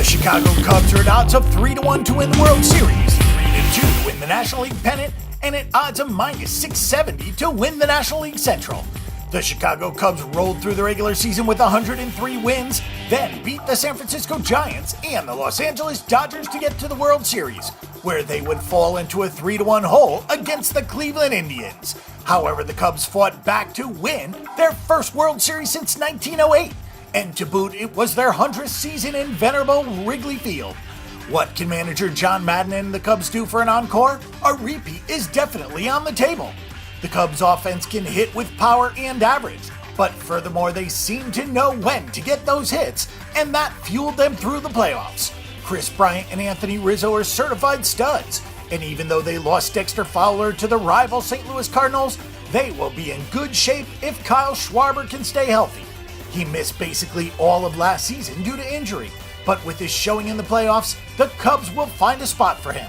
The Chicago Cubs are at odds of 3-1 to win the World Series, 3-2 to win the National League Pennant, and at odds of minus 670 to win the National League Central. The Chicago Cubs rolled through the regular season with 103 wins, then beat the San Francisco Giants and the Los Angeles Dodgers to get to the World Series, where they would fall into a 3-1 hole against the Cleveland Indians. However, the Cubs fought back to win their first World Series since 1908, and to boot, it was their 100th season in venerable Wrigley Field. What can manager John Maddon and the Cubs do for an encore? A repeat is definitely on the table. The Cubs' offense can hit with power and average, but furthermore, they seem to know when to get those hits, and that fueled them through the playoffs. Kris, Bryant, and Anthony Rizzo are certified studs, and even though they lost Dexter Fowler to the rival St. Louis Cardinals, they will be in good shape if Kyle Schwarber can stay healthy. He missed basically all of last season due to injury, but with his showing in the playoffs, the Cubs will find a spot for him.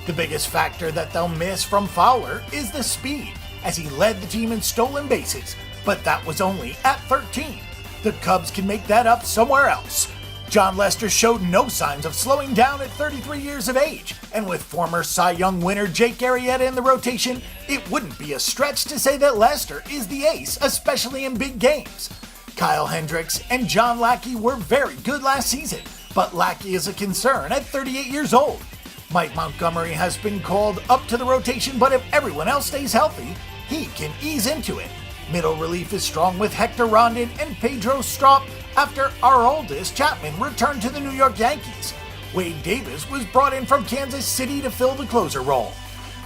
The biggest factor that they'll miss from Fowler is the speed, as he led the team in stolen bases, but that was only at 13. The Cubs can make that up somewhere else. Jon Lester showed no signs of slowing down at 33 years of age, and with former Cy Young winner Jake Arrieta in the rotation, it wouldn't be a stretch to say that Lester is the ace, especially in big games. Kyle Hendricks and John Lackey were very good last season, but Lackey is a concern at 38 years old. Mike Montgomery has been called up to the rotation, but if everyone else stays healthy, he can ease into it. Middle relief is strong with Hector Rondon and Pedro Strop after Aroldis Chapman returned to the New York Yankees. Wade Davis was brought in from Kansas City to fill the closer role.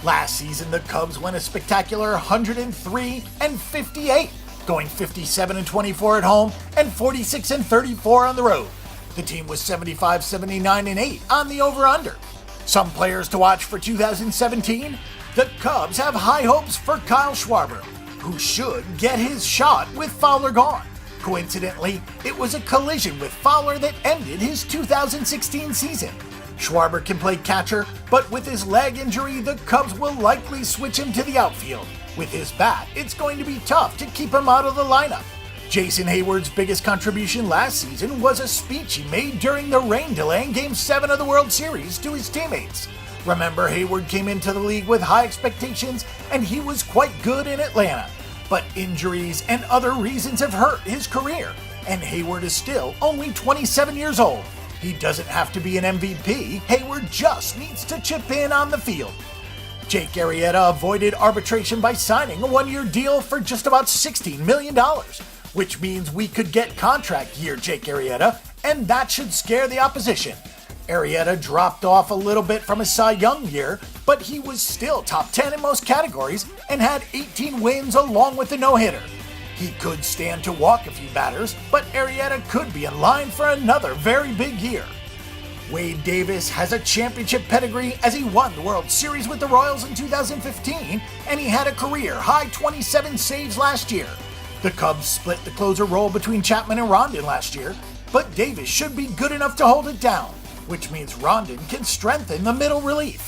Last season, the Cubs went a spectacular 103-58, going 57-24 at home and 46-34 on the road. The team was 75-79-8 on the over-under. Some players to watch for 2017. The Cubs have high hopes for Kyle Schwarber, who should get his shot with Fowler gone. Coincidentally, it was a collision with Fowler that ended his 2016 season. Schwarber can play catcher, but with his leg injury, the Cubs will likely switch him to the outfield. With his bat, it's going to be tough to keep him out of the lineup. Jason Hayward's biggest contribution last season was a speech he made during the rain delay in Game 7 of the World Series to his teammates. Remember, Hayward came into the league with high expectations, and he was quite good in Atlanta. But injuries and other reasons have hurt his career, and Hayward is still only 27 years old. He doesn't have to be an MVP, Hayward just needs to chip in on the field. Jake Arrieta avoided arbitration by signing a one-year deal for just about $16 million, which means we could get contract year Jake Arrieta, and that should scare the opposition. Arrieta dropped off a little bit from his Cy Young year, but he was still top 10 in most categories and had 18 wins along with a no-hitter. He could stand to walk a few batters, but Arrieta could be in line for another very big year. Wade Davis has a championship pedigree as he won the World Series with the Royals in 2015, and he had a career-high 27 saves last year. The Cubs split the closer role between Chapman and Rondon last year, but Davis should be good enough to hold it down, which means Rondon can strengthen the middle relief.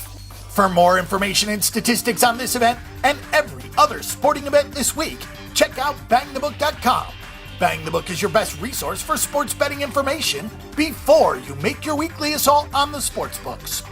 For more information and statistics on this event and every other sporting event this week, check out bangthebook.com. Bang the Book is your best resource for sports betting information before you make your weekly assault on the sports books.